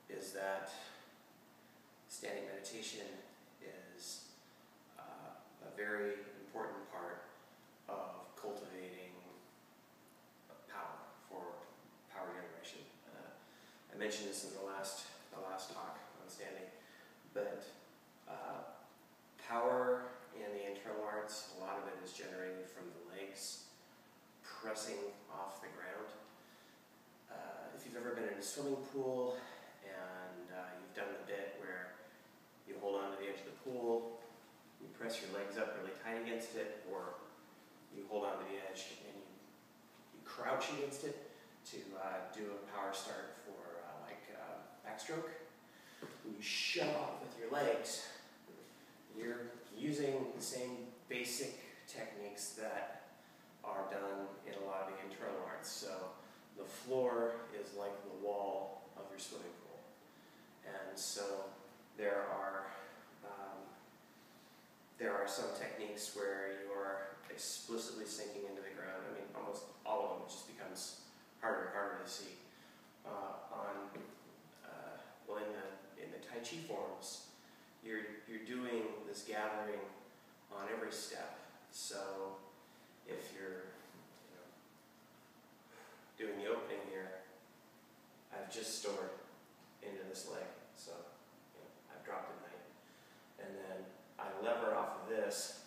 is that standing meditation is a very important part of cultivating power for power generation. I mentioned this in the last talk on standing, but power in the internal arts, a lot of it is generated from the legs pressing off the ground. If you've ever been in a swimming pool and you've done the bit where you hold on to the edge of the pool, you press your legs up really tight against it, or you hold on to the edge and you crouch against it to do a power start for backstroke. When you shove off with your legs, you're using the same basic techniques that are done in a lot of the internal arts. So the floor is like the wall of your swimming pool. And so there are some techniques where you are explicitly sinking into the ground. I mean, almost all of them, it just becomes harder and harder to see. In the Tai Chi forms, you're doing this gathering on every step. So if you're doing the opening here, I've just stored into this leg, so I've dropped a knight, and then I lever off of this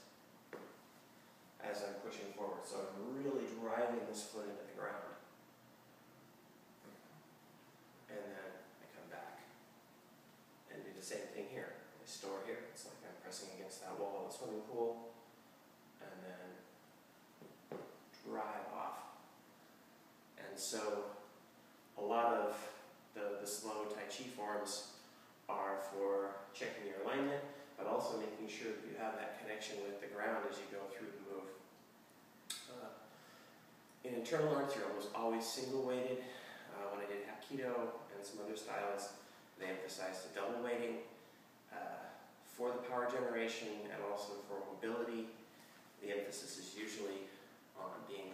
as I'm pushing forward. So I'm really driving this foot into the ground, and then I come back and do the same thing here. I store here. It's like I'm pressing against that wall of the swimming pool, and then drive off. And so a lot of the slow Tai Chi forms are for checking your alignment, but also making sure that you have that connection with the ground as you go through the move. In internal arts, you're almost always single-weighted. When I did Hapkido and some other styles, they emphasized the double weighting for the power generation and also for mobility. The emphasis is usually on being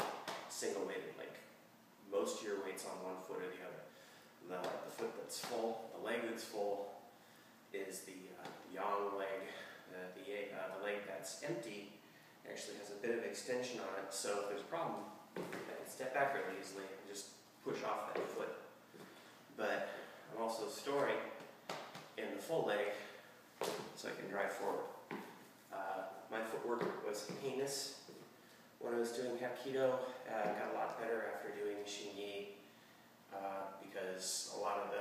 single-weighted, like most of your weight's on one foot or the other. The foot that's full, the leg that's full, is the yang leg. The leg that's empty actually has a bit of extension on it, so if there's a problem, I can step back really easily and just push off that foot. But I'm also storing in the full leg so I can drive forward. My footwork was heinous when I was doing Hapkido. Got a lot better after doing Xingyi because a lot of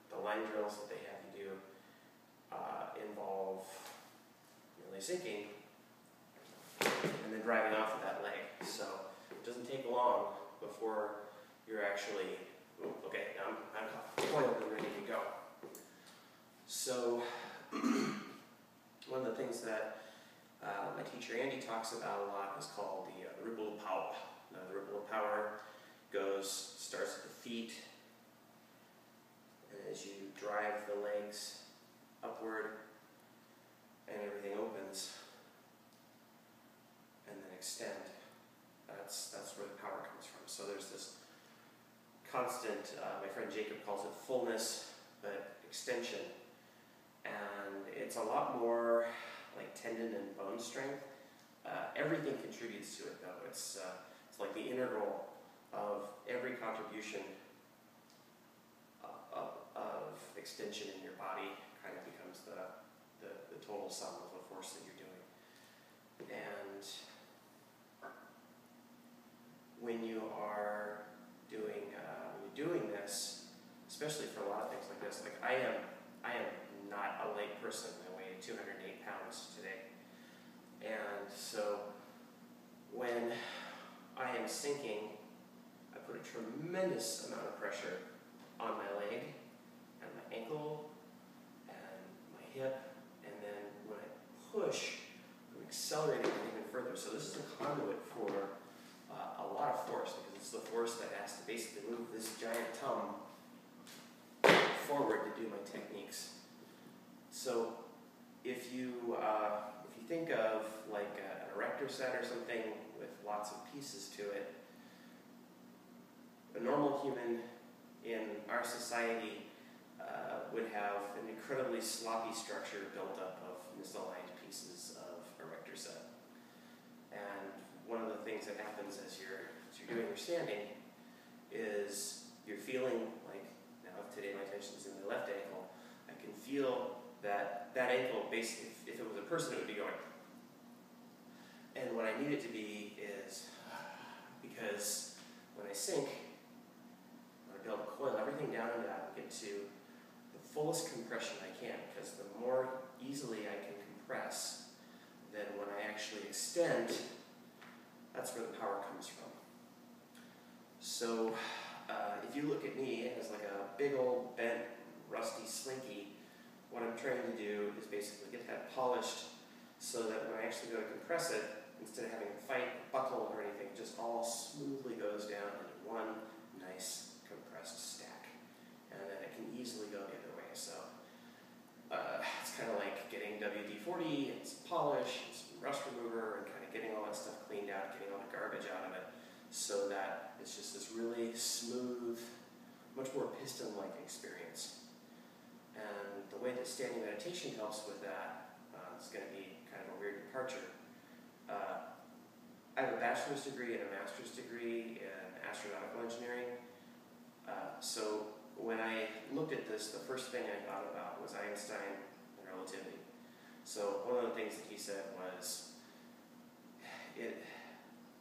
the line drills that they have you do involve really sinking and then driving off of that leg. So it doesn't take long before you're actually, okay, I'm coiled and ready to go. So one of the things that my teacher Andy talks about a lot is called the ripple of power. The ripple of power starts at the feet, and as you drive the legs upward, and everything opens, and then extend. That's where the power comes from. So there's this constant, my friend Jacob calls it fullness, but extension. And it's a lot more like tendon and bone strength. Everything contributes to it, though. It's like the integral of every contribution of extension in your body kind of becomes the total sum of the force that you're doing. And when you are doing this, especially for a lot of things like this, like I am not a light person. I weigh 208 pounds today. And so when I am sinking, I put a tremendous amount of pressure on my leg and my ankle and my hip, and then when I push, I'm accelerating it even further. So this is a conduit for a lot of force, because it's the force that has to basically move this giant tum forward to do my techniques. So if you think of like an erector set or something with lots of pieces to it, a normal human in our society would have an incredibly sloppy structure built up of misaligned pieces of erector set. And one of the things that happens as you're doing your standing is you're feeling like, now today my tension is in my left ankle, I can feel that ankle, basically, if it was a person, it would be going. And what I need it to be is, because when I sink, I want to be able to coil everything down into that and get to the fullest compression I can, because the more easily I can compress, then when I actually extend, that's where the power comes from. So if you look at me as like a big old bent, rusty slinky, what I'm trying to do is basically get that polished so that when I actually go to compress it, instead of having to fight, buckle, or anything, it just all smoothly goes down into one nice compressed stack. And then it can easily go the other way. So it's kind of like getting WD-40 and some polish and some rust remover and kind of getting all that stuff cleaned out, getting all the garbage out of it, so that it's just this really smooth, much more piston-like experience. And the way that standing meditation helps with that is going to be kind of a weird departure. I have a bachelor's degree and a master's degree in astronautical engineering. So when I looked at this, the first thing I thought about was Einstein and relativity. So one of the things that he said was,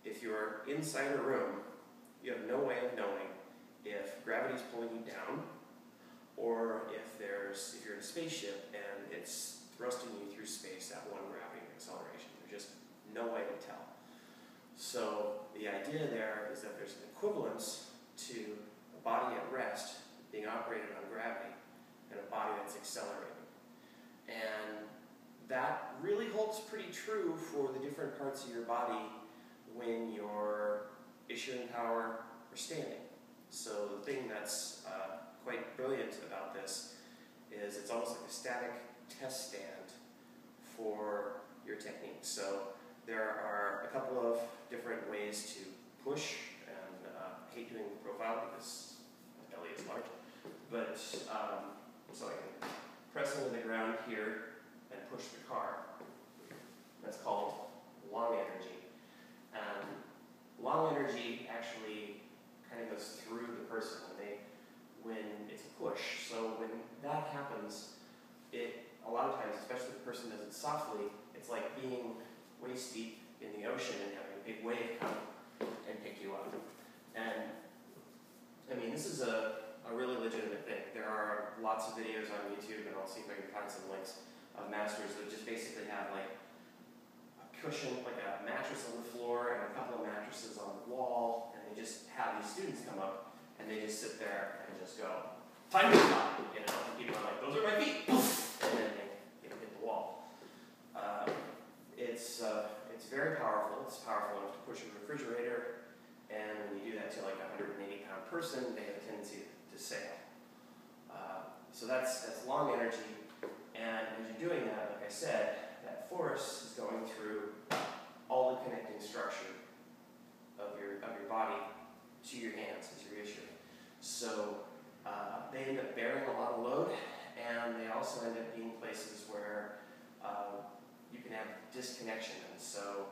if you're inside a room, you have no way of knowing if gravity's pulling you down, or if you're in a spaceship and it's thrusting you through space at one gravity acceleration. There's just no way to tell. So the idea there is that there's an equivalence to a body at rest being operated on gravity and a body that's accelerating. And that really holds pretty true for the different parts of your body when you're issuing power or standing. So the thing that's quite brilliant about this is it's almost like a static test stand for your technique. So there are a couple of different ways to push, and I hate doing profile because my belly is large, but so I can press into the ground here and push the car. That's called long energy. Long energy actually kind of goes through the person when it's a push. So when that happens, a lot of times, especially if the person does it softly, it's like being waist deep in the ocean and having a big wave come and pick you up. And I mean, this is a really legitimate thing. There are lots of videos on YouTube, and I'll see if I can find some links of masters that just basically have like a cushion, like a mattress on the floor and a couple of mattresses on the wall, and they just have these students come up and they just sit there and just go, time to stop, and people are like, those are my feet, and then they hit the wall. It's very powerful. It's powerful enough to push a refrigerator, and when you do that to like a 180-pound person, they have a tendency to sail. So that's long energy, and as you're doing that, like I said, that force is going through all the connecting structure of your body to your hands as you're issuing. So they end up bearing a lot of load, and they also end up being places where you can have disconnection. And so,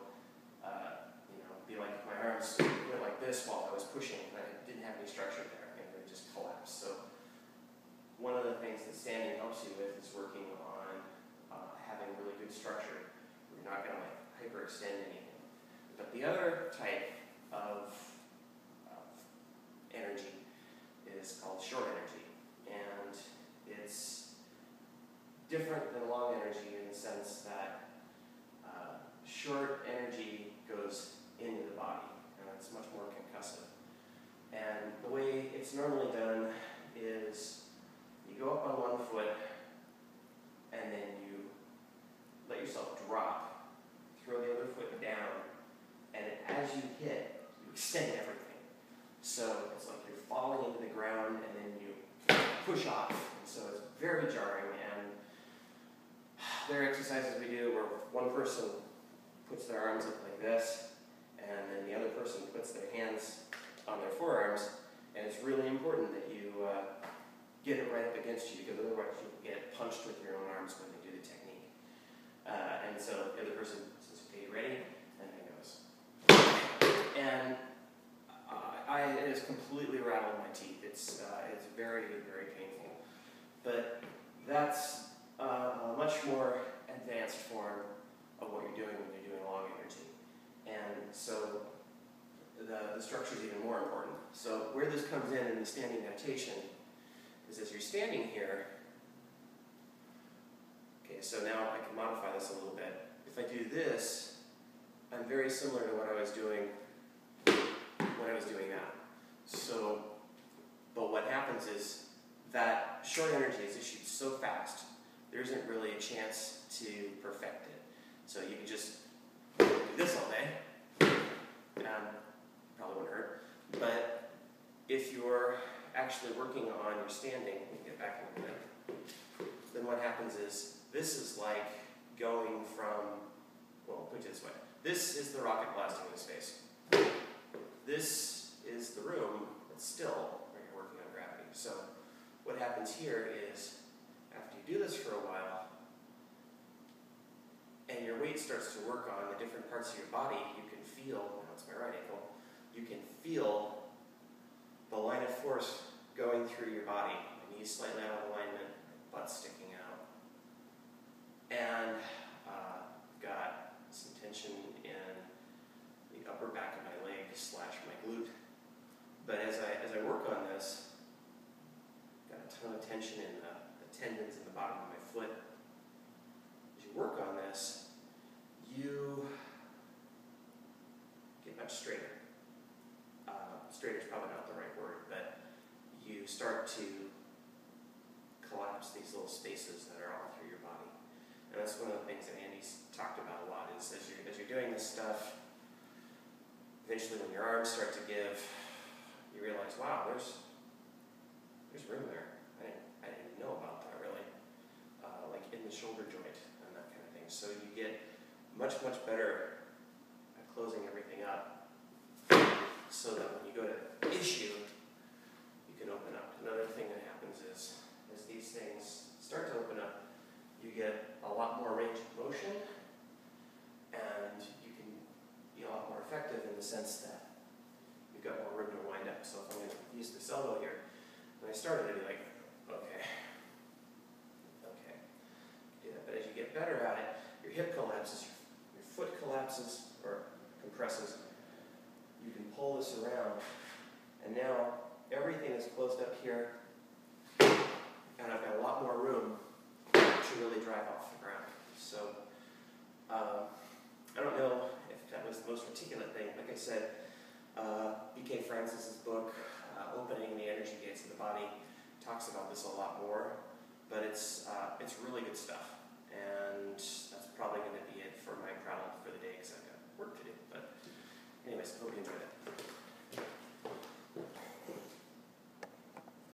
be like my arms went like this while I was pushing, and I didn't have any structure there, and they just collapsed. So one of the things that standing helps you with is working on having really good structure. You're not going to like hyperextend anything. But the other type of energy is called short energy, and it's different than long energy in the sense that short energy goes into the body, and it's much more concussive. And the way it's normally done is you go up on one foot, and then you let yourself drop, throw the other foot down, and as you hit, you extend everything. So it's like you're falling into the ground, and then you push off. And so it's very jarring, and there are exercises we do where one person puts their arms up like this, and then the other person puts their hands on their forearms, and it's really important that you get it right up against you, because otherwise you'll get punched with your own arms when they do the technique. And so the other person says, okay, you ready? And then goes. And it has completely rattled my teeth. It's very, very painful. But that's a much more advanced form of what you're doing when you're doing long energy. And so the structure is even more important. So where this comes in the standing meditation is as you're standing here. Okay, so now I can modify this a little bit. If I do this, I'm very similar to what I was doing when I was doing that. So, but what happens is that short energy is issued so fast, there isn't really a chance to perfect it. So you can just do this all day, probably wouldn't hurt. But if you're actually working on your standing, let me get back a little bit, then what happens is, this is like going from, well, put it this way. This is the rocket blasting into space. This is the room that's still where you're working on gravity. So what happens here is, after you do this for a while, and your weight starts to work on the different parts of your body, you can feel, now it's my right ankle, you can feel the line of force going through your body. My knees slightly out of alignment, butt sticking out. And got some tension in the upper back of my leg / my glute. But as I work on this, got a ton of tension in the tendons in the bottom of my foot. As you work on this, you get much straighter. Straighter is probably not the right word, but you start to collapse these little spaces that are all through your body. And that's one of the things that Andy's talked about a lot, is as you're doing this stuff, eventually when your arms start to give, you realize, wow, there's room there. I didn't know about that really, like in the shoulder joint and that kind of thing. So you get much, much better at closing everything up, so that when you go to issue, you can open up. Another thing that happens is, as these things start to open up, you get a lot more range of motion, and you can be a lot more effective in the sense that you've got more room to wind up. So if I'm going to use this elbow here, when I started, I'd be like, okay, do that. But as you get better at it, your hip collapses, your foot collapses, or compresses. You can pull this around, and now everything is closed up here, and I've got a lot more room to really drive off the ground. So, I don't know if that was the most articulate thing. Like I said, B.K. Francis's book, Opening the Energy Gates of the Body, talks about this a lot more, but it's really good stuff.